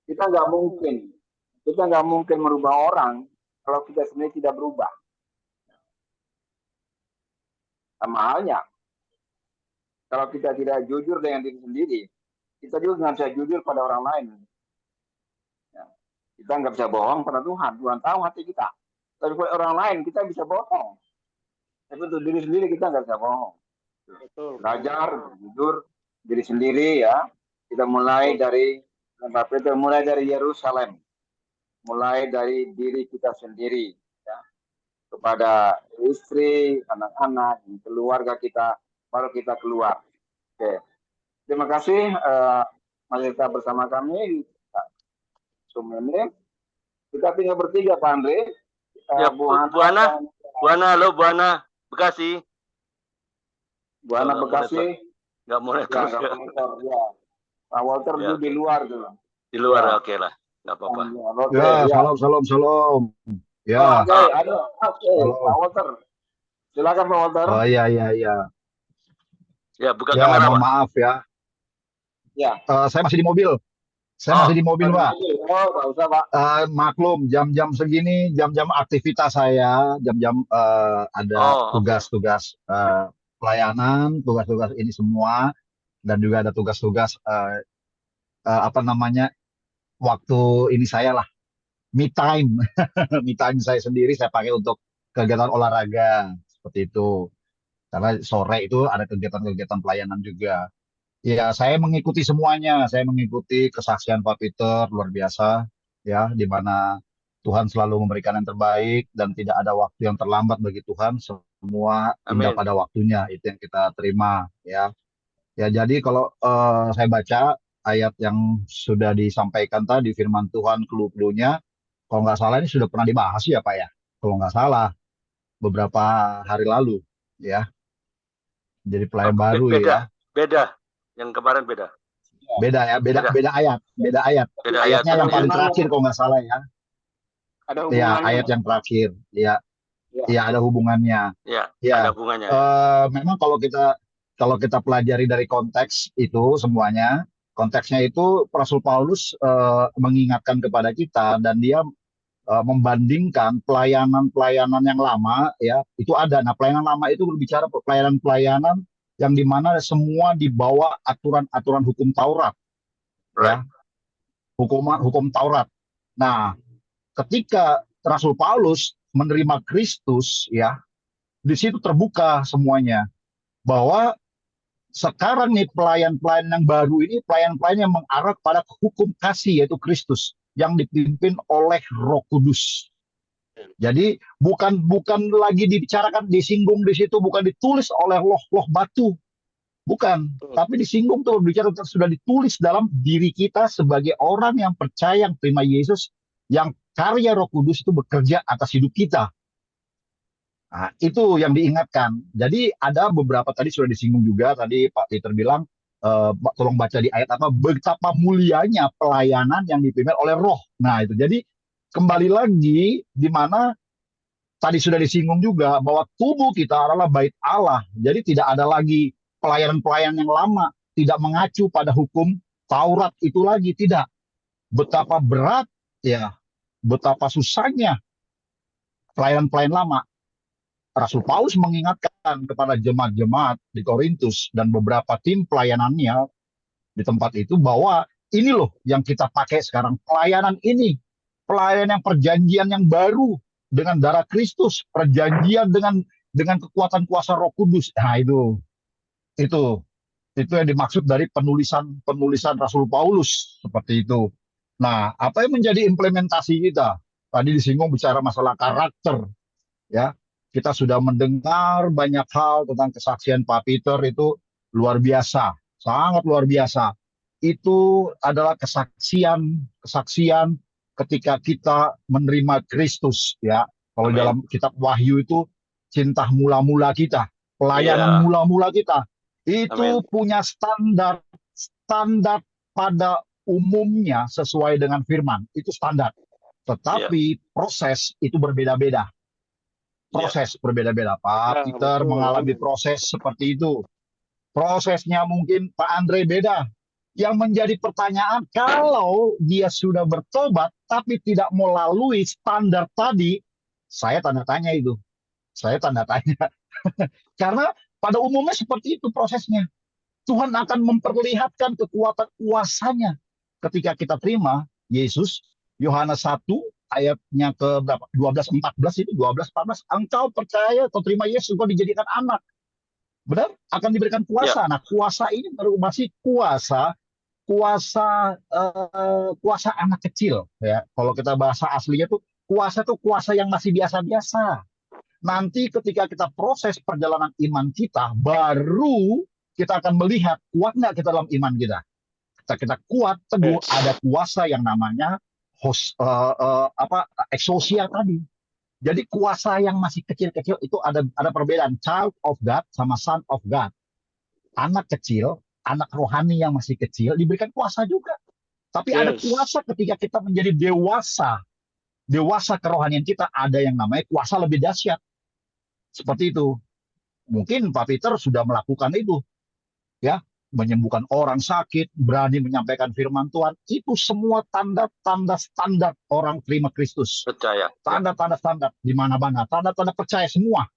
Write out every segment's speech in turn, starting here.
Kita nggak mungkin, kita nggak mungkin merubah orang kalau kita sendiri tidak berubah. Sama halnya, kalau kita tidak jujur dengan diri sendiri, kita juga nggak bisa jujur pada orang lain. Ya. Kita nggak bisa bohong pada Tuhan. Tuhan tahu hati kita. Tapi pada orang lain kita bisa bohong. Tapi untuk diri sendiri kita nggak bisa bohong. Betul. Belajar jujur diri sendiri ya. Kita mulai dari Yerusalem, mulai dari diri kita sendiri ya. Kepada istri, anak-anak, keluarga kita, baru kita keluar. Oke. Terima kasih masih tetap bersama kami. Ini kita tinggal bertiga, Pak Andre. Ya, Bu Ana, halo Bu Ana, Bekasi. Bu Ana Bekasi. Nggak mulai terus ya. Pak Walter ya. Di luar tuh. Di luar ya. Oke lah, nggak apa-apa. Ya, salam. Ya. Oke, Pak Walter. Silakan Pak Walter. Oh iya. Ya, buka kamera, Pak. Maaf ya. Ya. Saya masih di mobil. Masih di mobil, Pak. Nggak usah, Pak. Maklum, jam-jam segini, jam-jam aktivitas saya, jam-jam ada tugas-tugas pelayanan, tugas-tugas ini semua, dan juga ada tugas-tugas waktu ini saya lah, me time, me time saya sendiri saya pakai untuk kegiatan olahraga seperti itu. Karena sore itu ada kegiatan-kegiatan pelayanan juga. Ya, saya mengikuti semuanya. Saya mengikuti kesaksian Pak Peter luar biasa, ya, di mana Tuhan selalu memberikan yang terbaik dan tidak ada waktu yang terlambat bagi Tuhan. Semua indah pada waktunya. Itu yang kita terima, ya. Ya, jadi kalau saya baca ayat yang sudah disampaikan tadi, firman Tuhan clue-cluenya, kalau nggak salah ini sudah pernah dibahas ya, Pak ya. Kalau nggak salah beberapa hari lalu, ya. Jadi pelayan baru ya. Beda. Yang kemarin beda. Beda ayat. Ayatnya yang paling terakhir kalau nggak salah ya. Ya, ayat yang terakhir. Ya, ada hubungannya. Ya, ada hubungannya. Memang kalau kita pelajari dari konteks itu semuanya, konteksnya itu Rasul Paulus mengingatkan kepada kita dan dia membandingkan pelayanan-pelayanan yang lama ya, itu ada. Nah, pelayanan lama itu berbicara pelayanan-pelayanan yang dimana semua di bawah aturan-aturan hukum Taurat, ya, hukum Taurat. Nah, ketika Rasul Paulus menerima Kristus, ya, di situ terbuka semuanya bahwa sekarang nih pelayan-pelayan yang baru ini pelayan-pelayan yang mengarah pada hukum kasih yaitu Kristus yang dipimpin oleh Roh Kudus. Jadi bukan lagi dibicarakan, disinggung di situ, bukan ditulis oleh loh batu, bukan. Tapi disinggung tuh bicara sudah ditulis dalam diri kita sebagai orang yang percaya, yang terima Yesus, yang karya Roh Kudus itu bekerja atas hidup kita. Nah, itu yang diingatkan. Jadi ada beberapa tadi sudah disinggung juga tadi Pak Peter bilang, tolong baca di ayat apa, betapa mulianya pelayanan yang dipimpin oleh Roh. Nah itu jadi kembali lagi di mana tadi sudah disinggung juga bahwa tubuh kita adalah bait Allah. Jadi tidak ada lagi pelayanan-pelayanan yang lama, tidak mengacu pada hukum Taurat itu lagi, tidak. Betapa berat ya, betapa susahnya pelayanan-pelayanan lama. Rasul Paulus mengingatkan kepada jemaat-jemaat di Korintus dan beberapa tim pelayanannya di tempat itu bahwa ini loh yang kita pakai sekarang, pelayanan ini. Pelayanan yang perjanjian yang baru dengan darah Kristus, perjanjian dengan kekuatan kuasa Roh Kudus. Nah, itu yang dimaksud dari penulisan Rasul Paulus seperti itu. Nah, apa yang menjadi implementasi kita? Tadi disinggung bicara masalah karakter, ya. Kita sudah mendengar banyak hal tentang kesaksian Pak Peter itu luar biasa, sangat luar biasa. Itu adalah kesaksian ketika kita menerima Kristus, ya. Kalau dalam kitab Wahyu itu cinta mula-mula kita, pelayanan mula-mula kita itu punya standar pada umumnya sesuai dengan firman, itu standar. Tetapi proses itu berbeda-beda. Pak Peter mengalami proses seperti itu. Prosesnya mungkin Pak Andre beda. Yang menjadi pertanyaan, kalau dia sudah bertobat tapi tidak melalui standar tadi, saya tanda tanya itu. Saya tanda tanya. Karena pada umumnya seperti itu prosesnya. Tuhan akan memperlihatkan kekuatan kuasanya ketika kita terima Yesus. Yohanes 1 ayatnya ke berapa? 12 14 itu 12 14. Engkau percaya atau terima Yesus, engkau dijadikan anak. Benar? Akan diberikan Ya, kuasa. Nah, kuasa ini baru masih kuasa kuasa anak kecil ya. Kalau kita bahasa aslinya tuh kuasa yang masih biasa-biasa. Nanti ketika kita proses perjalanan iman kita, baru kita akan melihat kuat nggak kita dalam iman kita. Kita kuat teguh, ada yes. kuasa yang namanya exousia tadi. Jadi kuasa yang masih kecil-kecil itu ada perbedaan child of God sama son of God. Anak kecil, anak rohani yang masih kecil diberikan kuasa juga. Tapi ada Yes. kuasa ketika kita menjadi dewasa. Dewasa kerohanian kita ada yang namanya kuasa lebih dahsyat. Seperti itu. Mungkin Pak Peter sudah melakukan itu, ya, menyembuhkan orang sakit, berani menyampaikan firman Tuhan. Itu semua tanda-tanda standar orang terima Kristus. Percaya. Ya. Tanda-tanda standar di mana-mana, tanda-tanda percaya semua.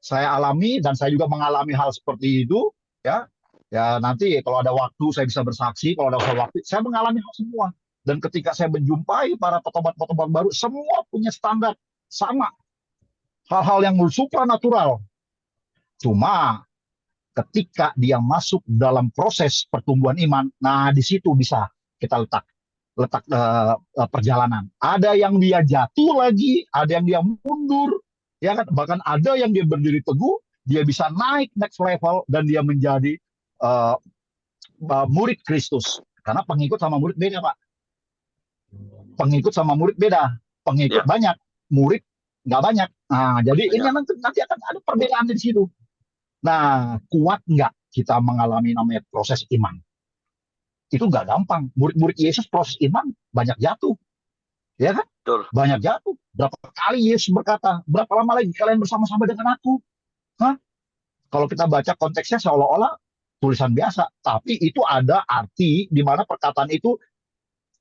Saya alami dan saya juga mengalami hal seperti itu, ya. Ya nanti kalau ada waktu saya bisa bersaksi, kalau ada waktu saya mengalami hal semua. Dan ketika saya menjumpai para petobat-petobat baru, semua punya standar sama, hal-hal yang supranatural. Cuma ketika dia masuk dalam proses pertumbuhan iman, nah di situ bisa kita letak letak perjalanan. Ada yang dia jatuh lagi, ada yang dia mundur, ya kan? Bahkan ada yang dia berdiri teguh, dia bisa naik next level dan dia menjadi uh, murid Kristus. Karena pengikut sama murid beda, Pak. Pengikut sama murid beda. Pengikut Ya, banyak, murid nggak banyak. Nah, jadi ini banyak. nanti akan ada perbedaan di situ. Nah, kuat nggak kita mengalami namanya proses iman? Itu nggak gampang. Murid-murid Yesus proses iman banyak jatuh, ya kan? Betul. Banyak jatuh. Berapa kali Yesus berkata, berapa lama lagi kalian bersama-sama dengan aku? Hah? Kalau kita baca konteksnya seolah-olah tulisan biasa, tapi itu ada arti di mana perkataan itu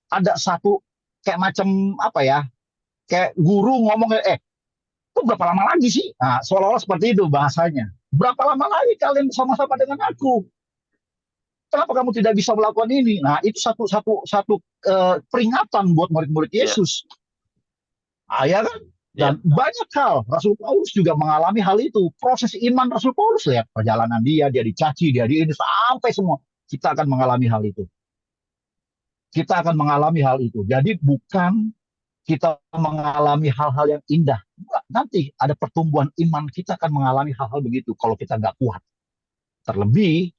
ada satu kayak macam apa ya? Kayak guru ngomong, itu berapa lama lagi sih? Nah, seolah-olah seperti itu bahasanya. Berapa lama lagi kalian bersama-sama dengan aku? Kenapa kamu tidak bisa melakukan ini? Nah, itu satu peringatan buat murid-murid Ya, Yesus. Ya kan? Dan ya. banyak hal. Rasul Paulus juga mengalami hal itu. Proses iman Rasul Paulus, lihat perjalanan dia dicaci, dia di ini, sampai semua. Kita akan mengalami hal itu. Kita akan mengalami hal itu. Jadi bukan kita mengalami hal-hal yang indah. Nanti ada pertumbuhan iman, kita akan mengalami hal-hal begitu kalau kita nggak kuat. Terlebih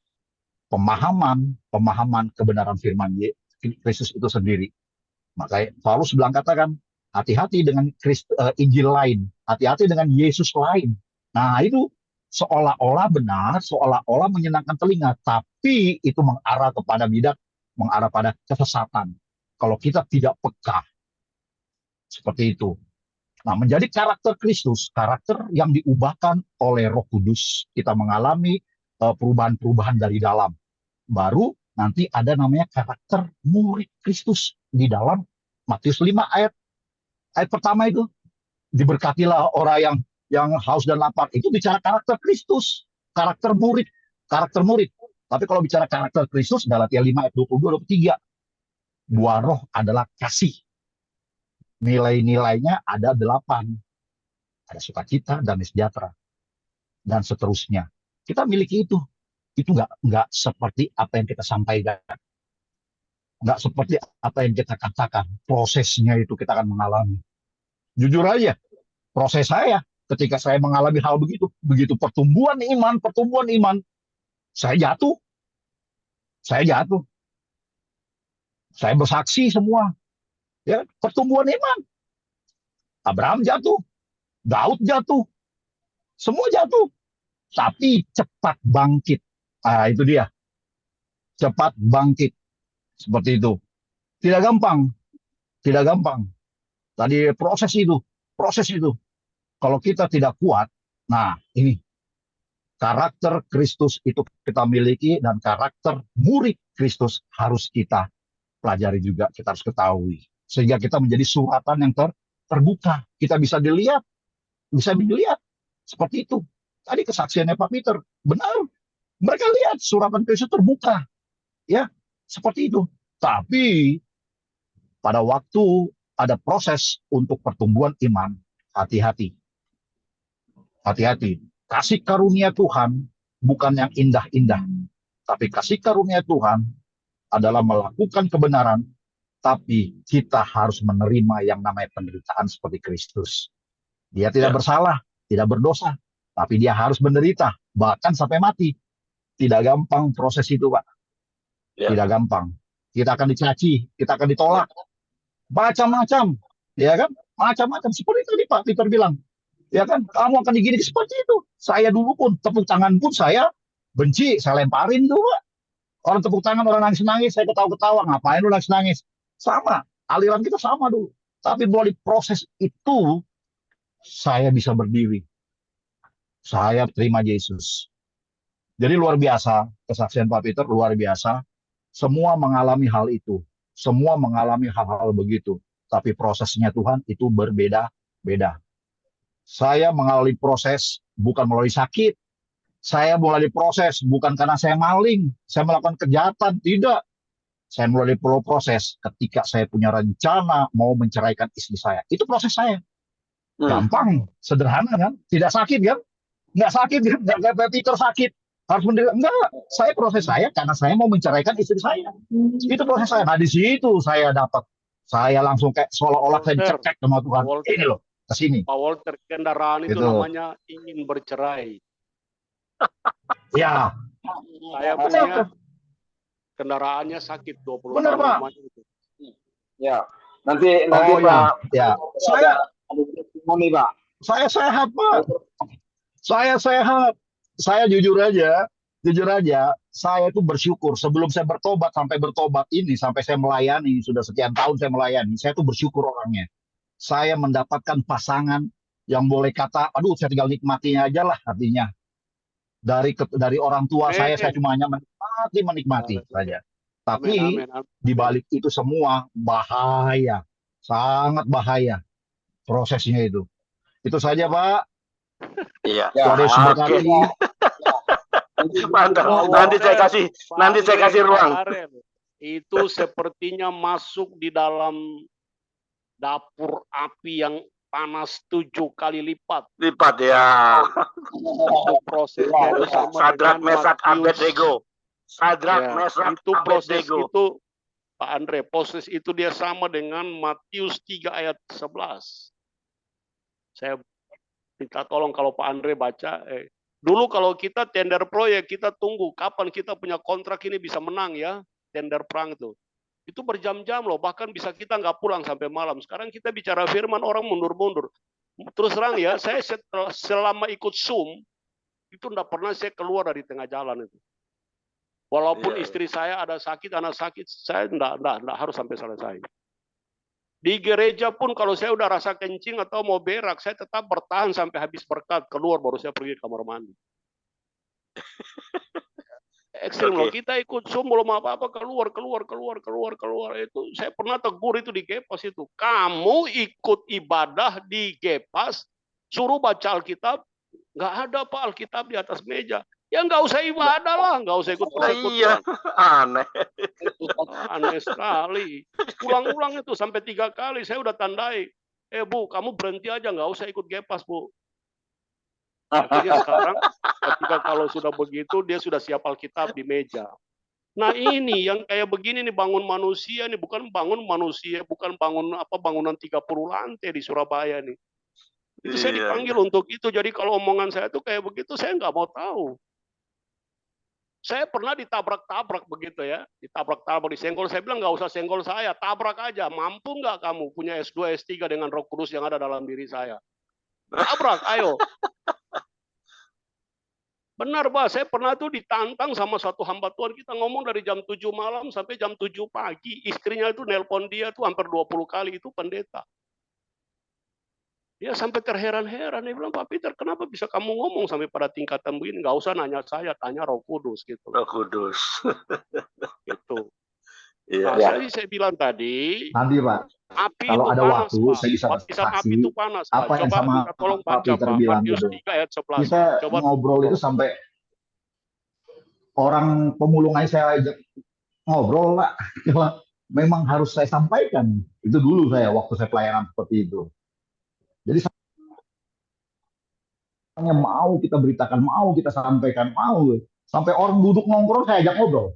pemahaman kebenaran firman Kristus itu sendiri. Makanya Paulus bilang katakan, hati-hati dengan Injil lain, hati-hati dengan Yesus lain. Nah itu seolah-olah benar, seolah-olah menyenangkan telinga, tapi itu mengarah kepada bidat, mengarah pada kesesatan. Kalau kita tidak peka seperti itu. Nah, menjadi karakter Kristus, karakter yang diubahkan oleh Roh Kudus, kita mengalami perubahan-perubahan dari dalam. Baru nanti ada namanya karakter murid Kristus di dalam Matius 5 ayat ayat pertama itu, diberkatilah orang yang haus dan lapar. Itu bicara karakter Kristus, karakter murid, karakter murid. Tapi kalau bicara karakter Kristus, Galatia 5 ayat 22 23, buah roh adalah kasih. Nilai-nilainya ada 8. Ada sukacita, damai sejahtera, dan seterusnya. Kita miliki itu. Itu nggak seperti apa yang kita sampaikan, nggak seperti apa yang kita katakan. Prosesnya itu kita akan mengalami. Jujur aja, proses saya ketika saya mengalami hal begitu, begitu pertumbuhan iman, saya jatuh, saya jatuh, saya bersaksi semua, ya pertumbuhan iman. Abraham jatuh, Daud jatuh, semua jatuh, tapi cepat bangkit. Itu dia, cepat bangkit seperti itu. Tidak gampang, tidak gampang. Tadi proses itu. Kalau kita tidak kuat, nah ini Karakter Kristus itu kita miliki dan karakter murid Kristus harus kita pelajari juga, kita harus ketahui. Sehingga kita menjadi suratan yang terbuka. Kita bisa dilihat seperti itu. Tadi kesaksiannya Pak Peter, benar. Mereka lihat suratan Kristus terbuka. Ya, seperti itu. Tapi pada waktu ada proses untuk pertumbuhan iman, hati-hati. Hati-hati. Kasih karunia Tuhan bukan yang indah-indah. Tapi kasih karunia Tuhan adalah melakukan kebenaran, tapi kita harus menerima yang namanya penderitaan seperti Kristus. Dia tidak bersalah, tidak berdosa, tapi dia harus menderita, bahkan sampai mati. Tidak gampang proses itu, Pak. Tidak gampang. Kita akan dicaci, kita akan ditolak. Macam-macam, ya kan? Macam-macam. Seperti tadi Pak Peter bilang. Ya kan, kamu akan digini seperti itu. Saya dulu pun, tepuk tangan pun saya benci, saya lemparin tuh, Pak. Orang tepuk tangan, orang nangis-nangis, saya ketawa-ketawa. Ngapain lu nangis-nangis? Sama, aliran kita sama dulu. Tapi melalui proses itu, saya bisa berdiri. Saya terima Yesus. Jadi luar biasa, kesaksian Pak Peter luar biasa. Semua mengalami hal itu. Semua mengalami hal-hal begitu. Tapi prosesnya Tuhan itu berbeda-beda. Saya mengalami proses bukan melalui sakit. Saya melalui proses bukan karena saya maling, saya melakukan kejahatan, tidak. Saya melalui proses ketika saya punya rencana mau menceraikan istri saya. Itu proses saya. Gampang, sederhana kan? Tidak sakit kan? Nggak sakit kan? Nggak kayak Peter sakit. Harus menderita. Enggak, saya proses saya karena saya mau menceraikan istri saya. Itu proses saya. Nah di situ saya dapat. Saya langsung kayak seolah-olah saya dicekek sama Tuhan. Ini loh, ke sini. Pak Walter, kendaraan itu namanya ingin bercerai. Ya. Saya punya kendaraannya sakit 20 Benar, tahun Pak. lamanya itu. Ya, nanti Pak. Ya. Ada testimoni, Pak. Saya sehat, Pak. Saya sehat. Saya jujur aja, saya itu bersyukur sebelum saya bertobat sampai bertobat ini, sampai saya melayani, sudah sekian tahun saya melayani, saya tuh bersyukur orangnya. Saya mendapatkan pasangan yang boleh kata, aduh saya tinggal nikmatinya aja lah artinya. Dari orang tua saya cuma hanya menikmati saja. Tapi di balik itu semua bahaya, sangat bahaya prosesnya itu. Itu saja, Pak. Iya. Tuhan Yesus berkati. Mantap. Nanti saya kasih ruang. Itu sepertinya masuk di dalam dapur api yang panas 7 kali lipat. Lipat ya. Itu prosesnya itu sama Sadrak, dengan Mesak, Matius. Abednego. Sadrak, Ya, Mesak, itu proses Abednego. itu Pak Andre, proses itu dia sama dengan Matius 3 ayat 11. Saya minta tolong kalau Pak Andre baca. Dulu kalau kita tender proyek, kita tunggu kapan kita punya kontrak ini bisa menang ya, tender perang itu. Itu berjam-jam loh, bahkan bisa kita nggak pulang sampai malam. Sekarang kita bicara firman, orang mundur-mundur. Terus terang ya, saya selama ikut Zoom, itu nggak pernah saya keluar dari tengah jalan itu. Walaupun istri saya ada sakit, anak sakit, saya nggak harus sampai selesai. Di gereja pun kalau saya udah rasa kencing atau mau berak, saya tetap bertahan sampai habis berkat, keluar baru saya pergi ke kamar mandi. Ekstrim loh, kita ikut Zoom belum apa-apa, keluar. Itu saya pernah tegur itu di Gepas itu. Kamu ikut ibadah di Gepas, suruh baca Alkitab, nggak ada Pak Alkitab di atas meja. Ya nggak usah ibadah lah, nggak usah ikut ikut. Iya, aneh. Aneh sekali. Ulang-ulang itu sampai 3 kali, saya udah tandai. Bu, kamu berhenti aja, nggak usah ikut Gepas, Bu. Akhirnya sekarang, ketika kalau sudah begitu, dia sudah siap Alkitab di meja. Nah ini yang kayak begini nih, bangun manusia nih, bukan bangun manusia, bukan bangunan 30 lantai di Surabaya nih. Itu saya dipanggil untuk itu, jadi kalau omongan saya tuh kayak begitu, saya nggak mau tahu. Saya pernah ditabrak-tabrak begitu ya, ditabrak-tabrak, disenggol. Saya bilang nggak usah senggol saya, tabrak aja. Mampu nggak kamu punya S2, S3 dengan Roh Kudus yang ada dalam diri saya? Tabrak, ayo. Benar, Pak. Saya pernah tuh ditantang sama satu hamba Tuhan. Kita ngomong dari jam 7 malam sampai jam 7 pagi. Istrinya itu nelpon dia tuh hampir 20 kali, itu pendeta. Dia sampai terheran-heran. Dia bilang, Pak Peter, kenapa bisa kamu ngomong sampai pada tingkatan begini? Nggak usah nanya saya, tanya Roh Kudus gitu. Roh Kudus. Gitu. Iya. Nah, saya bilang tadi, Nanti Pak, api kalau itu ada panas, waktu Pak. saya bisa Baptisan api saksi itu panas, Pak. apa yang Coba sama minta tolong Pak baca, Peter Pak. bilang Matius gitu. 3 ayat 11. Kita Coba ngobrol itu sampai orang pemulung aja saya ajak ngobrol Pak. Memang harus saya sampaikan. Itu dulu saya waktu saya pelayanan seperti itu. Jadi mau kita beritakan, mau kita sampaikan, mau. Sampai orang duduk nongkrong saya ajak ngobrol.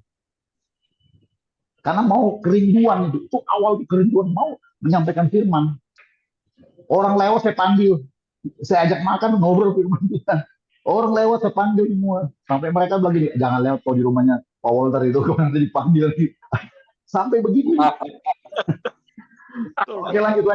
Karena mau kerinduan itu awal kerinduan mau menyampaikan firman. Orang lewat saya panggil, saya ajak makan ngobrol firman Tuhan. Orang lewat saya panggil semua. Sampai mereka bilang gini, jangan lewat kau di rumahnya Pak Walter itu, kau nanti dipanggil. Sampai begitu. Oke, lanjut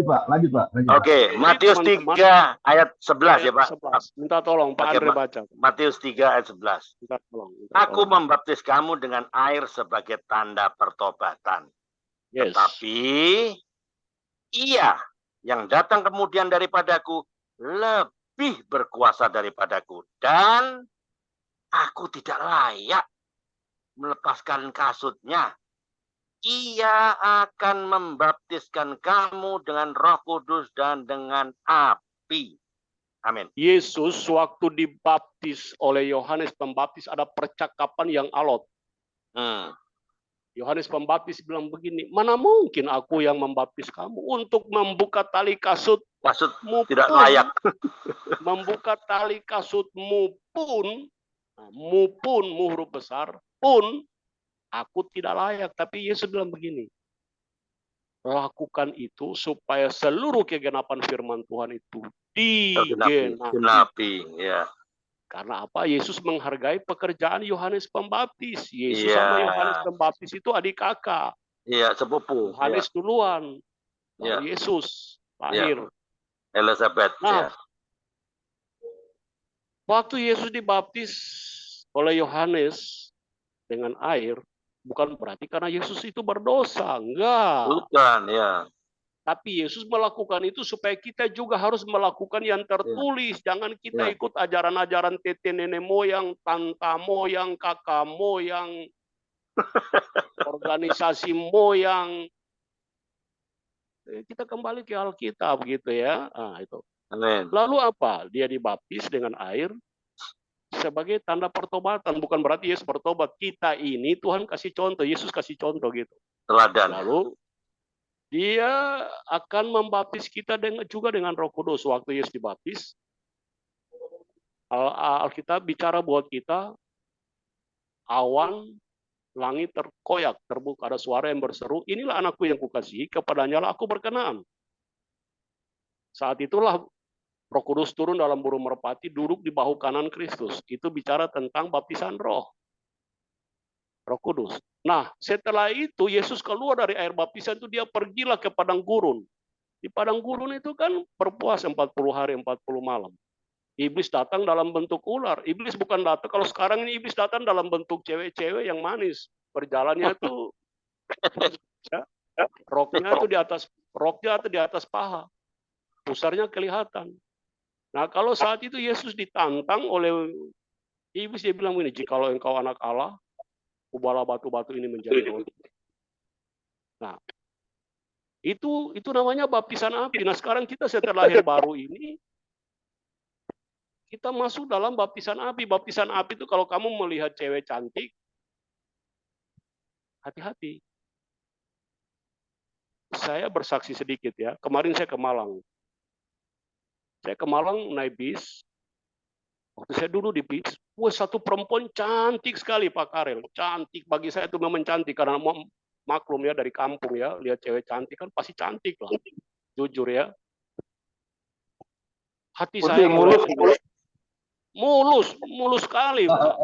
Pak. Lanjut. Oke, Matius 3 ayat 11 ya Pak. 11. Minta tolong Pak Oke, Andre baca. Matius 3 ayat 11. Minta tolong. Aku membaptis kamu dengan air sebagai tanda pertobatan. Yes. Tetapi Ia yang datang kemudian daripadaku lebih berkuasa daripadaku, dan aku tidak layak melepaskan kasutnya. Ia akan membaptiskan kamu dengan Roh Kudus dan dengan api. Amin. Yesus waktu dibaptis oleh Yohanes Pembaptis ada percakapan yang alot. Yohanes Pembaptis bilang begini, mana mungkin aku yang membaptis kamu untuk membuka tali kasutmu tidak pun, layak. membuka tali kasutmu pun, mu pun, mu huruf besar, pun aku tidak layak. Tapi Yesus bilang begini, lakukan itu supaya seluruh kegenapan firman Tuhan itu digenapi. Ya. Karena apa? Yesus menghargai pekerjaan Yohanes Pembaptis. Yesus Iya. sama Yohanes Pembaptis itu adik kakak. Iya, sepupu. Yohanes duluan, Iya. lalu Yesus lahir. Elizabeth. Nah, waktu Yesus dibaptis oleh Yohanes dengan air, bukan berarti karena Yesus itu berdosa, enggak. Bukan, ya. Tapi Yesus melakukan itu supaya kita juga harus melakukan yang tertulis. Jangan kita ikut ajaran-ajaran tete nenek moyang, tante moyang, kakak moyang, organisasi moyang. Kita kembali ke Alkitab gitu ya. Nah, itu. Amin. Lalu apa? Dia dibaptis dengan air sebagai tanda pertobatan. Bukan berarti Yesus bertobat. Kita ini Tuhan kasih contoh, Yesus kasih contoh gitu. Teladan. Lalu dia akan membaptis kita juga dengan Roh Kudus. Waktu Yesus dibaptis, Alkitab bicara buat kita, awan, langit terkoyak, terbuka, ada suara yang berseru, inilah anakku yang kukasihi, kepadanya lah aku berkenan. Saat itulah Roh Kudus turun dalam burung merpati, duduk di bahu kanan Kristus. Itu bicara tentang baptisan Roh Kudus. Nah, setelah itu Yesus keluar dari air baptisan itu, dia pergilah ke padang gurun. Di padang gurun itu kan berpuasa 40 hari 40 malam. Iblis datang dalam bentuk ular. Iblis bukan datang, kalau sekarang ini iblis datang dalam bentuk cewek-cewek yang manis. Berjalannya itu roknya itu di atas paha. Pusarnya kelihatan. Nah, kalau saat itu Yesus ditantang oleh iblis, dia bilang begini, jikalau engkau anak Allah, ubahlah batu-batu ini menjadi roti. Nah, itu namanya baptisan api. Nah, sekarang kita setelah lahir baru ini, kita masuk dalam baptisan api. Baptisan api itu kalau kamu melihat cewek cantik, hati-hati. Saya bersaksi sedikit ya. Kemarin saya ke Malang. Saya ke Malang naik bis. Waktu saya dulu di bis, satu perempuan cantik sekali Pak Karel. Cantik, bagi saya itu memang cantik. Karena maklum ya dari kampung ya, lihat cewek cantik kan pasti cantik lah. Jujur ya. Hati saya mulus sekali Pak.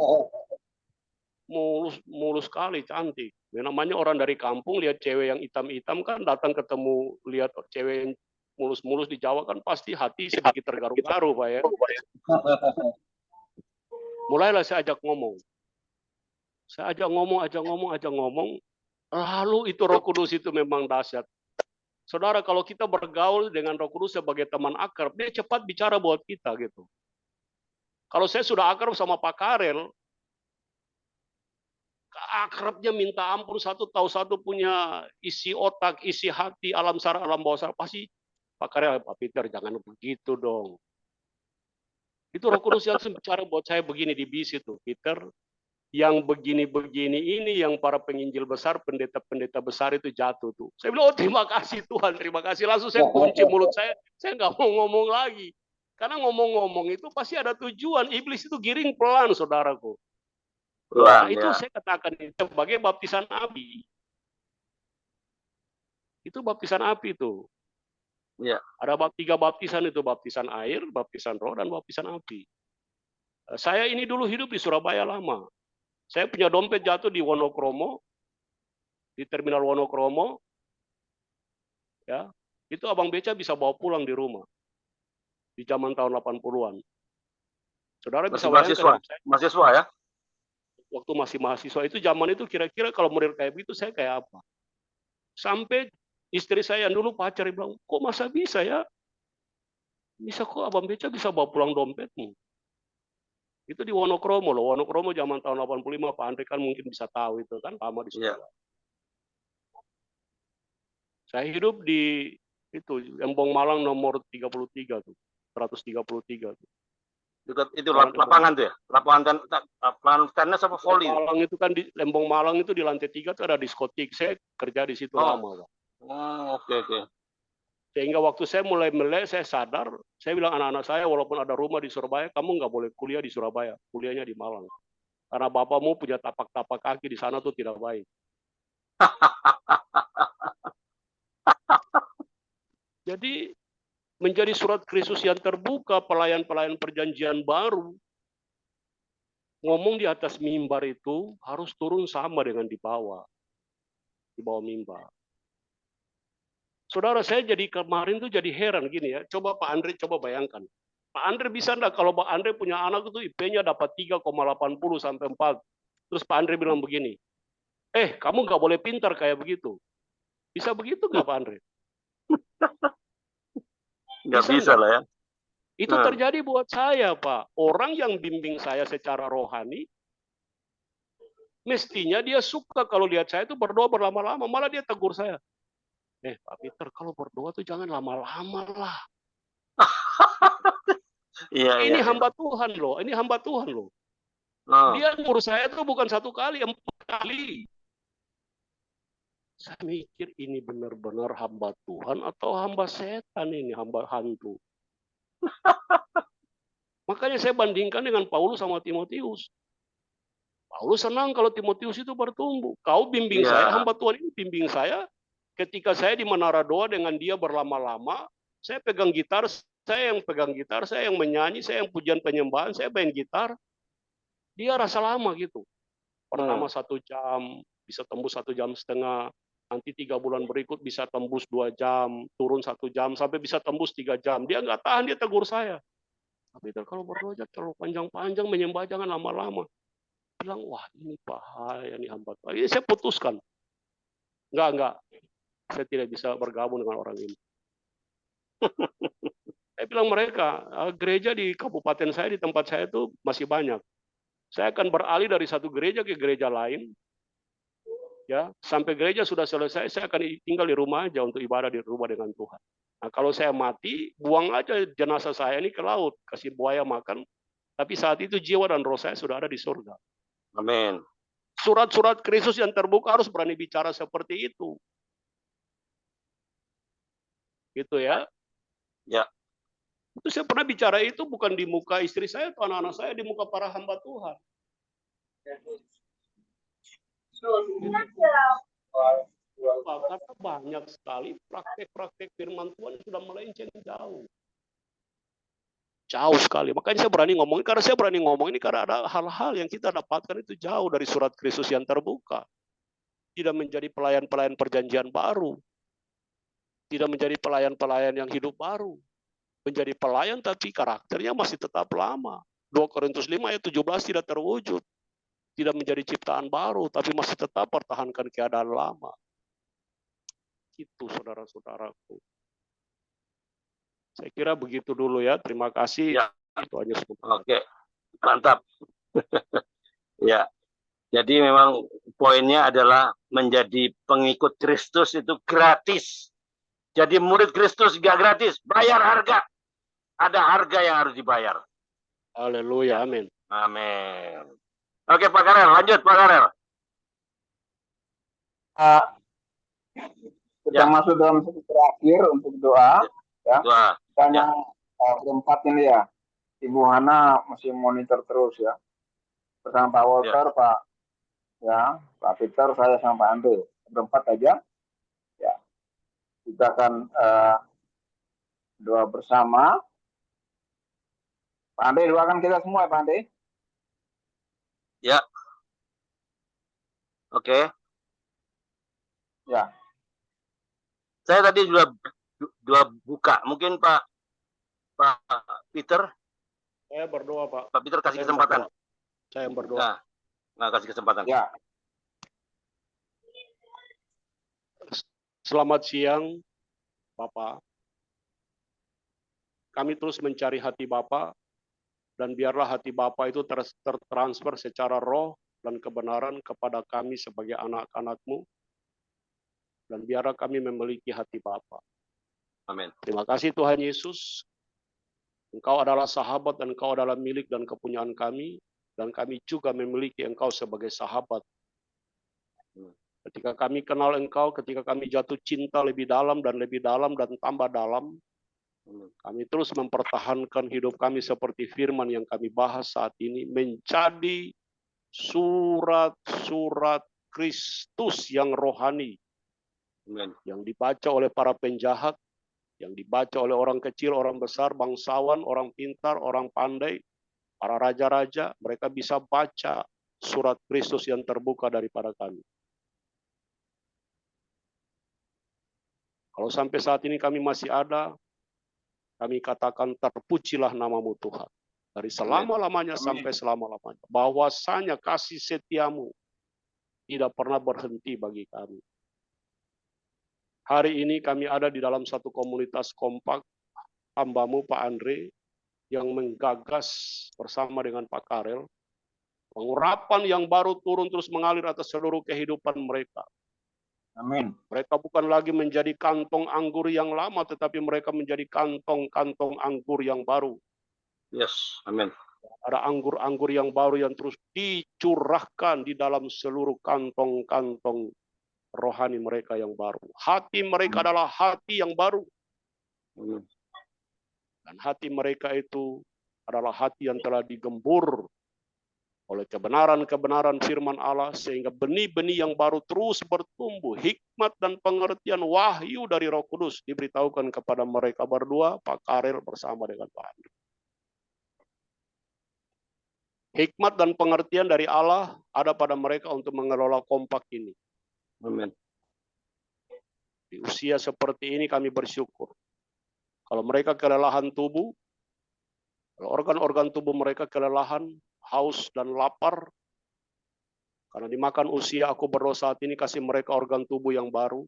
Mulus sekali, cantik. Ya, namanya orang dari kampung lihat cewek yang hitam-hitam kan, datang ketemu lihat cewek yang mulus-mulus di Jawa kan pasti hati sedikit tergaru-garu Pak ya. Mulailah saya ajak ngomong. Saya ajak ngomong. Lalu itu Roh Kudus itu memang dahsyat. Saudara, kalau kita bergaul dengan Roh Kudus sebagai teman akrab, dia cepat bicara buat kita gitu. Kalau saya sudah akrab sama Pak Karel, akrabnya minta ampun, satu tahu satu punya isi otak, isi hati, alam saraf, alam bawah sadar, pasti Pak Karel, Pak Peter jangan begitu dong. Itu Roh Kudus yang bicara buat saya begini di bis itu, Peter, yang begini-begini ini yang para penginjil besar, pendeta-pendeta besar itu jatuh tuh. Saya bilang, oh terima kasih Tuhan, terima kasih. Langsung saya kunci mulut saya nggak mau ngomong lagi. Karena ngomong-ngomong itu pasti ada tujuan. Iblis itu giring pelan, saudaraku. Nah, itu saya katakan itu sebagai baptisan api. Itu baptisan api itu. Ya. Ada 3 baptisan itu, baptisan air, baptisan roh, dan baptisan api. Saya ini dulu hidup di Surabaya lama. Saya punya dompet jatuh di Wonokromo, di terminal Wonokromo. Ya, itu abang beca bisa bawa pulang di rumah. Di zaman tahun 80-an. Saudara bisa bayangkan. Mahasiswa ya? Waktu masih mahasiswa itu zaman itu kira-kira kalau model kayak begitu saya kayak apa? Sampai istri saya yang dulu pacar bilang, kok masa bisa ya? Bisa kok abang beca bisa bawa pulang dompetmu. Itu di Wonokromo loh. Wonokromo zaman tahun 85, Pak Andre kan mungkin bisa tahu itu kan, lama di sekolah. Saya hidup di itu Embong Malang nomor 33 tuh, 133 tuh. Itu lapangan tuh ya? Lapangan tenis apa volley? Malang itu kan di Lembong Malang itu di lantai 3 tuh ada diskotik. Saya kerja di situ lama, Pak. Oh, oke. Sehingga waktu saya mulai melek, saya sadar, saya bilang anak-anak saya, walaupun ada rumah di Surabaya, kamu nggak boleh kuliah di Surabaya, kuliahnya di Malang. Karena bapakmu punya tapak-tapak kaki di sana tuh tidak baik. Jadi menjadi surat Kristus yang terbuka, pelayan-pelayan perjanjian baru, ngomong di atas mimbar itu harus turun sama dengan di bawah mimbar. Saudara, saya jadi kemarin tuh jadi heran gini ya. Coba Pak Andre, coba bayangkan. Pak Andre bisa enggak kalau Pak Andre punya anak itu IP-nya dapat 3,80 sampai 4. Terus Pak Andre bilang begini, kamu nggak boleh pintar kayak begitu. Bisa begitu nggak Pak Andre? Nggak bisa lah ya. Itu terjadi buat saya, Pak. Orang yang bimbing saya secara rohani, mestinya dia suka kalau lihat saya itu berdoa berlama-lama. Malah dia tegur saya. Pak Peter, kalau berdoa tuh jangan lama-lama lah. Ini hamba Tuhan loh. Ini hamba Tuhan loh. Dia ngurus saya tuh bukan 1 kali, 4 kali. Saya mikir ini benar-benar hamba Tuhan atau hamba setan ini, hamba hantu. Makanya saya bandingkan dengan Paulus sama Timotius. Paulus senang kalau Timotius itu bertumbuh. Kau bimbing saya, hamba Tuhan ini bimbing saya. Ketika saya di menara doa dengan dia berlama-lama, saya pegang gitar, saya yang menyanyi, saya yang pujian penyembahan, saya main gitar. Dia rasa lama gitu. Pertama 1 jam, bisa tembus 1,5 jam. Nanti 3 bulan berikut bisa tembus 2 jam, turun 1 jam, sampai bisa tembus 3 jam. Dia nggak tahan, dia tegur saya. Tapi kalau berdoa terlalu panjang-panjang, menyembah jangan lama-lama. Bilang, wah ini bahaya nih hamba Tuhan. Ini saya putuskan. Enggak. Saya tidak bisa bergabung dengan orang ini. Saya bilang mereka, gereja di kabupaten saya, di tempat saya itu masih banyak. Saya akan beralih dari satu gereja ke gereja lain. Ya, sampai gereja sudah selesai, saya akan tinggal di rumah aja untuk ibadah di rumah dengan Tuhan. Nah, kalau saya mati, buang aja jenazah saya ini ke laut, kasih buaya makan. Tapi saat itu jiwa dan roh saya sudah ada di surga. Amin. Surat-surat Kristus yang terbuka harus berani bicara seperti itu. Gitu ya. Ya. Itu saya pernah bicara itu bukan di muka istri saya atau anak-anak saya, di muka para hamba Tuhan. Karena banyak sekali praktek-praktek firman Tuhan yang sudah melenceng jauh. Jauh sekali. Makanya saya berani ngomong, karena saya berani ngomong ini karena ada hal-hal yang kita dapatkan itu jauh dari surat Kristus yang terbuka. Tidak menjadi pelayan-pelayan perjanjian baru. Tidak menjadi pelayan-pelayan yang hidup baru. Menjadi pelayan tapi karakternya masih tetap lama. 2 Korintus 5 ayat 17 tidak terwujud. Tidak menjadi ciptaan baru tapi masih tetap pertahankan keadaan lama. situ, saudara-saudaraku. Saya kira begitu dulu ya. Terima kasih. Ya. Itu aja semua. Oke, mantap. Ya, jadi memang poinnya adalah menjadi pengikut Kristus itu gratis. Jadi murid Kristus gak gratis, bayar harga. Ada harga yang harus dibayar. Haleluya, amin. Amin. Oke, Pak Karel, lanjut Pak Karel. Kita masuk dalam sesi terakhir untuk doa. Ya. Doa. Tanya berempat ini ya. Ibu Hana masih monitor terus ya. Bersama Pak Walter, Pak Peter, saya sama Pak Andre. Berempat aja. Ya. Kita akan doa bersama. Pak Andre, doakan kita semua, Pak Andre. Ya. Oke. Ya. Saya tadi dua buka. Mungkin Pak Peter. Saya berdoa, Pak. Pak Peter kasih kesempatan. Saya yang berdoa. Nah, kasih kesempatan. Ya. Selamat siang, Bapak. Kami terus mencari hati Bapak, dan biarlah hati Bapak itu tertransfer secara roh dan kebenaran kepada kami sebagai anak-anak-Mu, dan biarlah kami memiliki hati Bapa. Amin. Terima kasih Tuhan Yesus. Engkau adalah sahabat dan Engkau adalah milik dan kepunyaan kami, dan kami juga memiliki Engkau sebagai sahabat. Ketika kami kenal Engkau, ketika kami jatuh cinta lebih dalam dan tambah dalam, kami terus mempertahankan hidup kami seperti firman yang kami bahas saat ini, menjadi surat-surat Kristus yang rohani, yang dibaca oleh para penjahat, yang dibaca oleh orang kecil, orang besar, bangsawan, orang pintar, orang pandai, para raja-raja, mereka bisa baca surat Kristus yang terbuka daripada kami. Kalau sampai saat ini kami masih ada, kami katakan terpujilah namamu Tuhan. Dari selama-lamanya sampai selama-lamanya. Bahwasanya kasih setiamu tidak pernah berhenti bagi kami. Hari ini kami ada di dalam satu komunitas kompak, hambamu Pak Andre, yang menggagas bersama dengan Pak Karel, pengurapan yang baru turun terus mengalir atas seluruh kehidupan mereka. Amin. Mereka bukan lagi menjadi kantong anggur yang lama, tetapi mereka menjadi kantong-kantong anggur yang baru. Yes, amin. Ada anggur-anggur yang baru yang terus dicurahkan di dalam seluruh kantong-kantong rohani mereka yang baru. Hati mereka adalah hati yang baru. Dan hati mereka itu adalah hati yang telah digembur oleh kebenaran-kebenaran firman Allah, sehingga benih-benih yang baru terus bertumbuh. Hikmat dan pengertian wahyu dari Roh Kudus diberitahukan kepada mereka berdua, Pak Karel bersama dengan Pak Andre. Hikmat dan pengertian dari Allah ada pada mereka untuk mengelola kompak ini. Amin. Di usia seperti ini kami bersyukur. Kalau mereka kelelahan tubuh, kalau organ-organ tubuh mereka kelelahan, haus dan lapar, karena dimakan usia aku berdoa saat ini, kasih mereka organ tubuh yang baru.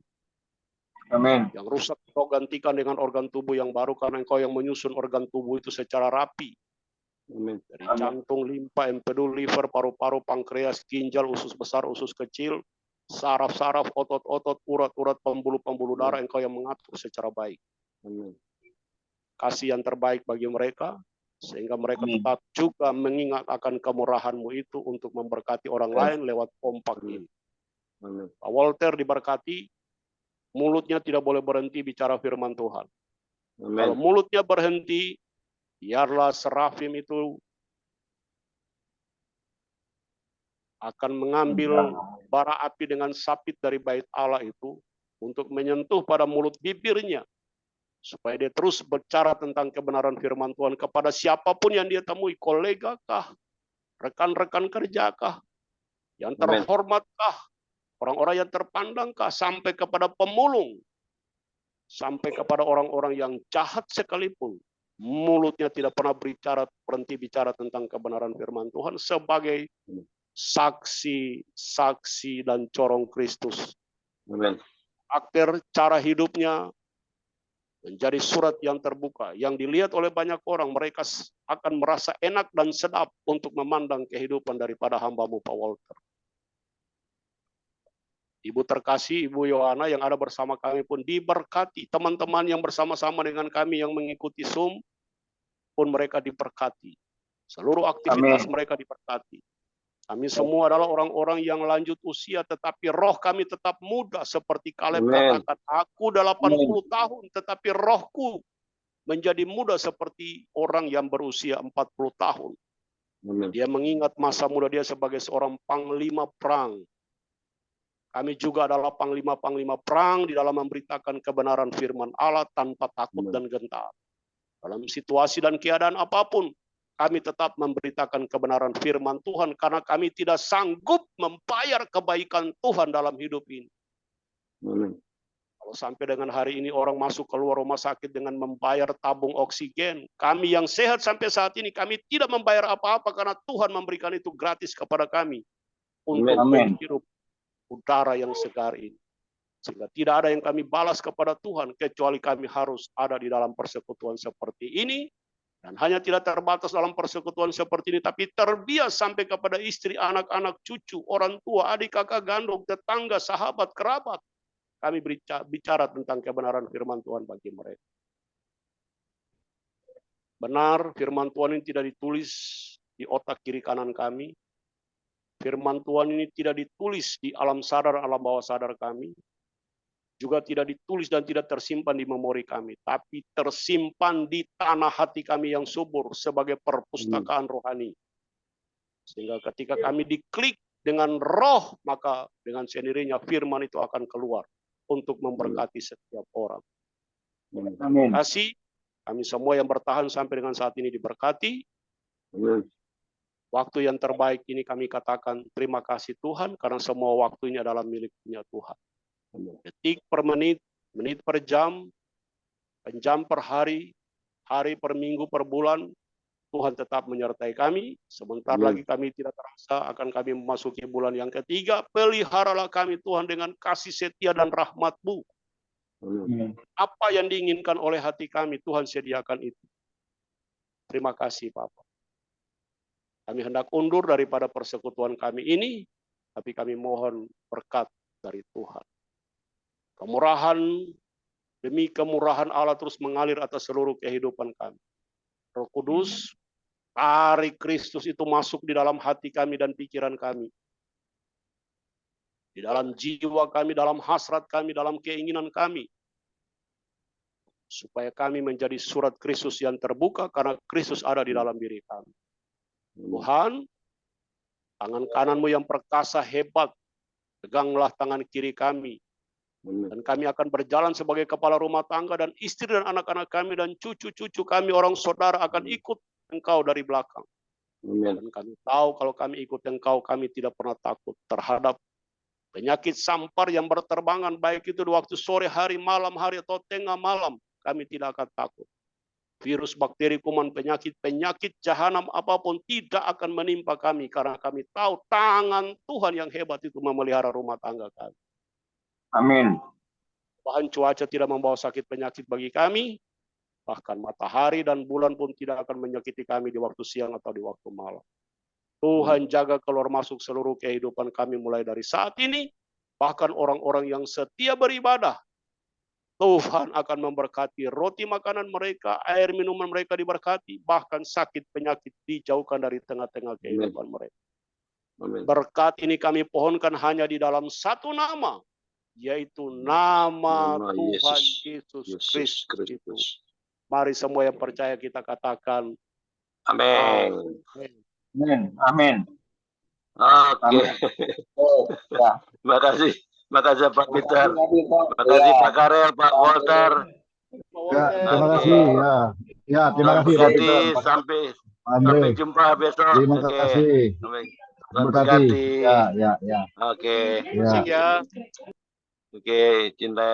Amin. Yang rusak kau gantikan dengan organ tubuh yang baru, karena Engkau yang menyusun organ tubuh itu secara rapi. Amin. Dari jantung, limpa, empedu, liver, paru-paru, pankreas, ginjal, usus besar, usus kecil, saraf-saraf, otot-otot, urat-urat, pembuluh-pembuluh darah, Engkau yang mengatur secara baik. Amin. Kasih yang terbaik bagi mereka, sehingga mereka tetap juga mengingat akan kemurahan-Mu itu untuk memberkati orang lain lewat kompak ini. Amin. Pak Walter diberkati, mulutnya tidak boleh berhenti bicara firman Tuhan. Amin. Kalau mulutnya berhenti, biarlah serafim itu akan mengambil bara api dengan sapit dari bait Allah itu untuk menyentuh pada mulut bibirnya, supaya dia terus bicara tentang kebenaran firman Tuhan kepada siapapun yang dia temui, kolega kah, rekan-rekan kerja kah, yang terhormat kah, orang-orang yang terpandang kah, sampai kepada pemulung, sampai kepada orang-orang yang jahat sekalipun, mulutnya tidak pernah berhenti bicara tentang kebenaran firman Tuhan sebagai saksi dan corong Kristus. Amin. karakter, cara hidupnya menjadi surat yang terbuka, yang dilihat oleh banyak orang. Mereka akan merasa enak dan sedap untuk memandang kehidupan daripada hamba-Mu Pak Walter. Ibu terkasih, Ibu Yohana yang ada bersama kami pun diberkati. Teman-teman yang bersama-sama dengan kami yang mengikuti Zoom pun mereka diberkati. Seluruh aktivitas mereka diberkati. Kami semua adalah orang-orang yang lanjut usia, tetapi roh kami tetap muda. Seperti Kaleb katakan, aku 80 tahun, tetapi rohku menjadi muda seperti orang yang berusia 40 tahun. Dia mengingat masa muda dia sebagai seorang panglima perang. Kami juga adalah panglima-panglima perang di dalam memberitakan kebenaran firman Allah tanpa takut dan gentar. Dalam situasi dan keadaan apapun, kami tetap memberitakan kebenaran firman Tuhan karena kami tidak sanggup membayar kebaikan Tuhan dalam hidup ini. Kalau sampai dengan hari ini orang masuk keluar rumah sakit dengan membayar tabung oksigen, kami yang sehat sampai saat ini, kami tidak membayar apa-apa karena Tuhan memberikan itu gratis kepada kami untuk menghirup udara yang segar ini. Sehingga tidak ada yang kami balas kepada Tuhan kecuali kami harus ada di dalam persekutuan seperti ini. Dan hanya tidak terbatas dalam persekutuan seperti ini, tapi terbias sampai kepada istri, anak-anak, cucu, orang tua, adik, kakak, gandum, tetangga, sahabat, kerabat. Kami bicara tentang kebenaran firman Tuhan bagi mereka. Benar, firman Tuhan ini tidak ditulis di otak kiri kanan kami. Firman Tuhan ini tidak ditulis di alam sadar, alam bawah sadar kami. Juga tidak ditulis dan tidak tersimpan di memori kami, tapi tersimpan di tanah hati kami yang subur sebagai perpustakaan rohani. Sehingga ketika kami diklik dengan roh, maka dengan sendirinya firman itu akan keluar untuk memberkati setiap orang. Terima kasih. Kami semua yang bertahan sampai dengan saat ini diberkati. Waktu yang terbaik ini kami katakan terima kasih Tuhan, karena semua waktunya adalah miliknya Tuhan. Detik per menit, menit per jam per hari, hari per minggu, per bulan, Tuhan tetap menyertai kami. Sebentar lagi kami tidak terasa akan kami memasuki bulan yang ketiga. Peliharalah kami Tuhan dengan kasih setia dan rahmat-Mu. Apa yang diinginkan oleh hati kami, Tuhan sediakan itu. Terima kasih Bapa. Kami hendak undur daripada persekutuan kami ini, tapi kami mohon berkat dari Tuhan. Kemurahan demi kemurahan Allah terus mengalir atas seluruh kehidupan kami. Roh Kudus, tarik Kristus itu masuk di dalam hati kami dan pikiran kami. Di dalam jiwa kami, dalam hasrat kami, dalam keinginan kami. Supaya kami menjadi surat Kristus yang terbuka karena Kristus ada di dalam diri kami. Tuhan, tangan kanan-Mu yang perkasa hebat, peganglah tangan kiri kami. Dan kami akan berjalan sebagai kepala rumah tangga, dan istri dan anak-anak kami dan cucu-cucu kami, orang saudara akan ikut Engkau dari belakang. Dan kami tahu kalau kami ikut Engkau, kami tidak pernah takut terhadap penyakit sampar yang berterbangan, baik itu di waktu sore hari, malam hari, atau tengah malam. Kami tidak akan takut. Virus, bakteri, kuman, penyakit jahanam apapun tidak akan menimpa kami, karena kami tahu tangan Tuhan yang hebat itu memelihara rumah tangga kami. Amin. Bahan cuaca tidak membawa sakit penyakit bagi kami, bahkan matahari dan bulan pun tidak akan menyakiti kami di waktu siang atau di waktu malam. Tuhan jaga keluar masuk seluruh kehidupan kami mulai dari saat ini, bahkan orang-orang yang setia beribadah, Tuhan akan memberkati roti makanan mereka, air minuman mereka diberkati, bahkan sakit penyakit dijauhkan dari tengah-tengah kehidupan mereka. Berkat ini kami pohonkan hanya di dalam satu nama, yaitu nama Tuhan Yesus Kristus. Mari semua yang percaya kita katakan Amin. Amin. Amin. Oke. Ya. Terima kasih. Terima kasih Pak Peter. Terima kasih Pak Karel, Pak Walter. Ya, terima kasih. Ya, terima kasih Pak Peter. Sampai jumpa besok. Terima kasih. Berkati. Ya. Oke. ya. Oke, cinta.